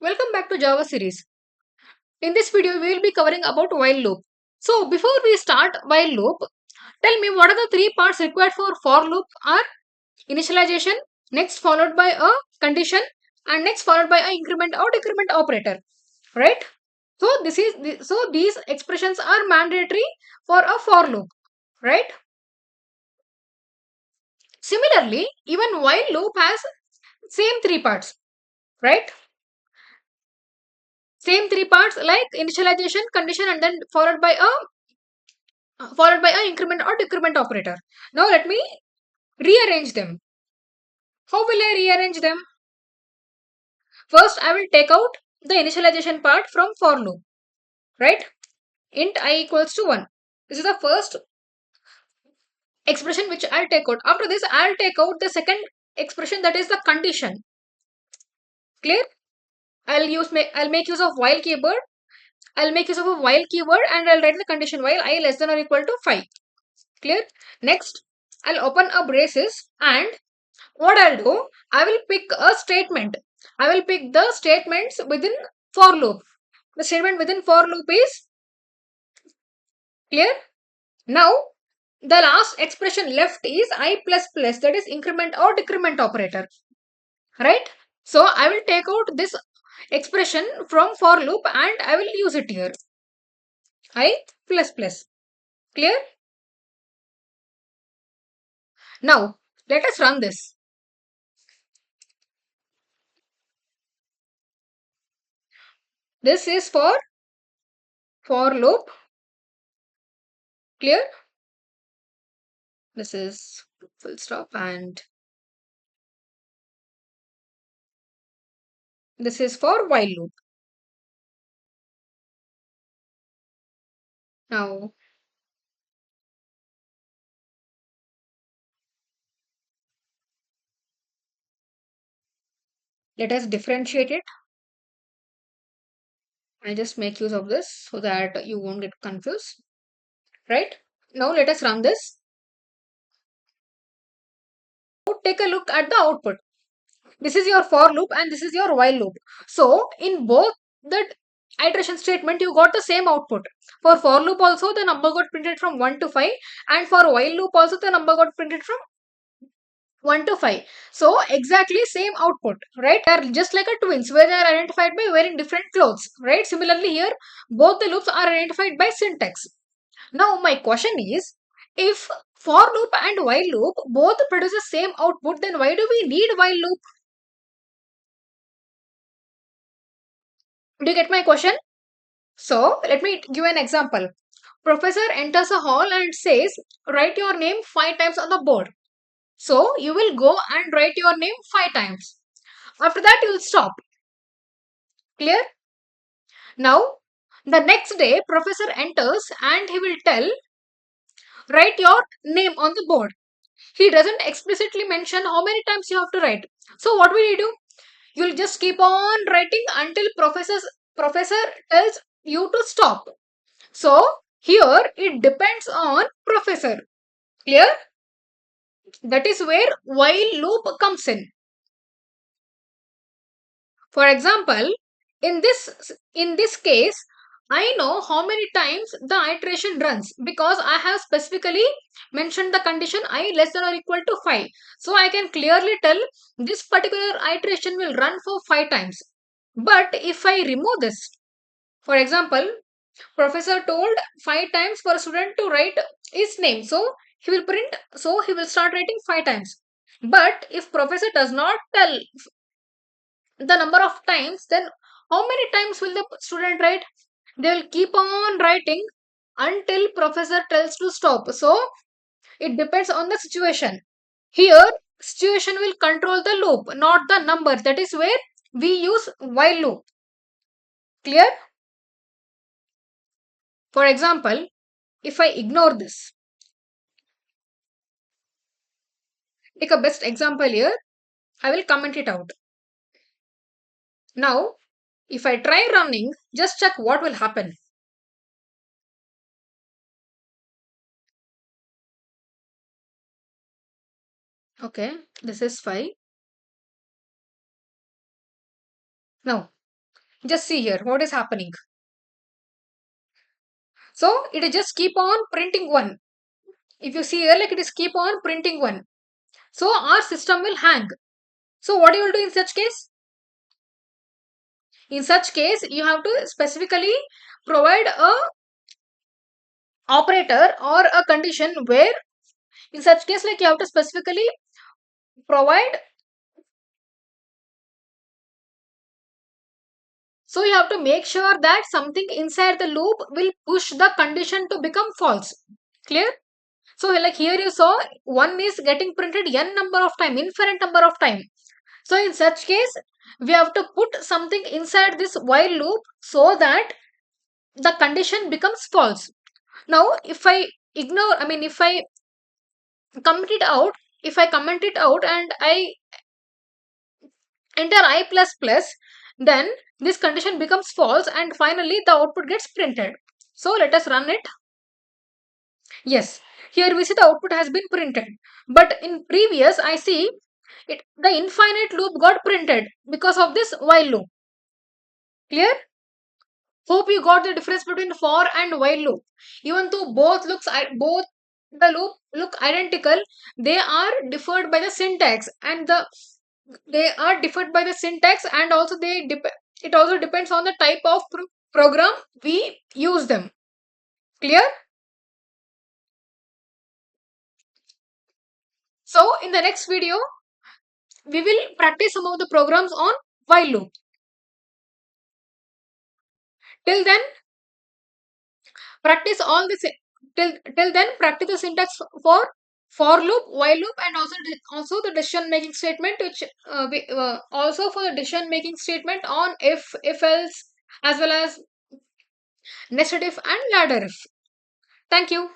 Welcome back to Java series. In this video, we will be covering about while loop. So before we start while loop, tell me what are the three parts required for loop are initialization, next followed by a condition, and next followed by a increment or decrement operator. Right? So these expressions are mandatory for a for loop. Right? Similarly, even while loop has same three parts. Right? Same three parts like initialization, condition, and then followed by an increment or decrement operator. Now let me rearrange them. How will I rearrange them? First, I will take out the initialization part from for loop, right? Int I equals to 1. This is the first expression which I'll take out. After this, I'll take out the second expression, that is the condition. Clear? I'll make use of while keyword. I'll make use of a while keyword and I'll write the condition while I less than or equal to 5. Clear? Next, I'll open a braces and what I'll do, I will pick a statement. I will pick the statements within for loop. The statement within for loop is clear. Now, the last expression left is I plus plus, that is increment or decrement operator. Right? So, I will take out this expression from for loop and I will use it here. I plus plus. Clear? Now, let us run this. This is for loop. Clear? This is full stop and this is for while loop. Now, let us differentiate it. I'll just make use of this so that you won't get confused. Right? Now, let us run this. Now, take a look at the output. This is your for loop and this is your while loop. So, in both the iteration statement, you got the same output. For loop also, the number got printed from 1 to 5 and for while loop also, the number got printed from 1 to 5. So, exactly same output, right? They are just like a twins where they are identified by wearing different clothes, right? Similarly, here, both the loops are identified by syntax. Now, my question is, if for loop and while loop both produce the same output, then why do we need while loop? Do you get my question? So, let me give an example. Professor enters a hall and says, write your name 5 times on the board. So, you will go and write your name 5 times. After that, you will stop. Clear? Now, the next day, professor enters and he will tell, write your name on the board. He doesn't explicitly mention how many times you have to write. So, what will you do? You'll just keep on writing until professor tells you to stop. So, here it depends on professor. Clear? That is where while loop comes in. For example, in this case, I know how many times the iteration runs because I have specifically mentioned the condition I less than or equal to 5. So I can clearly tell this particular iteration will run for 5 times. But if I remove this, for example, professor told 5 times for a student to write his name. So he will start writing 5 times. But if professor does not tell the number of times, then how many times will the student write? They will keep on writing until professor tells to stop. So it depends on the situation. Here, situation will control the loop, not the number. That is where we use while loop. Clear? For example, if I ignore this, take a best example here, I will comment it out. Now, if I try running, just check what will happen. Okay, this is 5. Now, Just see here what is happening. So it is just keep on printing 1. If you see here, like it is keep on printing 1. So our system will hang. So what you will do in such case? In such case, you have to specifically provide a operator or a condition where in such case, like you have to specifically provide. So you have to make sure that something inside the loop will push the condition to become false. Clear? So like here you saw 1 is getting printed n number of time, infinite number of time. So in such case, we have to put something inside this while loop so that the condition becomes false. Now if I ignore, I mean if I comment it out, if I comment it out and I enter I plus plus, then this condition becomes false and finally the output gets printed. So let us run it. Yes, here we see the output has been printed. But in previous, I see the infinite loop got printed because of this while loop. Clear? Hope you got the difference between for and while loop. Even though both the loop look identical, they are differed by the syntax and they are differed by the syntax and also it also depends on the type of program we use them. Clear? So in the next video, we will practice some of the programs on while loop. Till then, practice all the till then practice the syntax for loop, while loop, and also the decision making statement, which also for the decision making statement on if else, as well as nested if and ladder if. Thank you.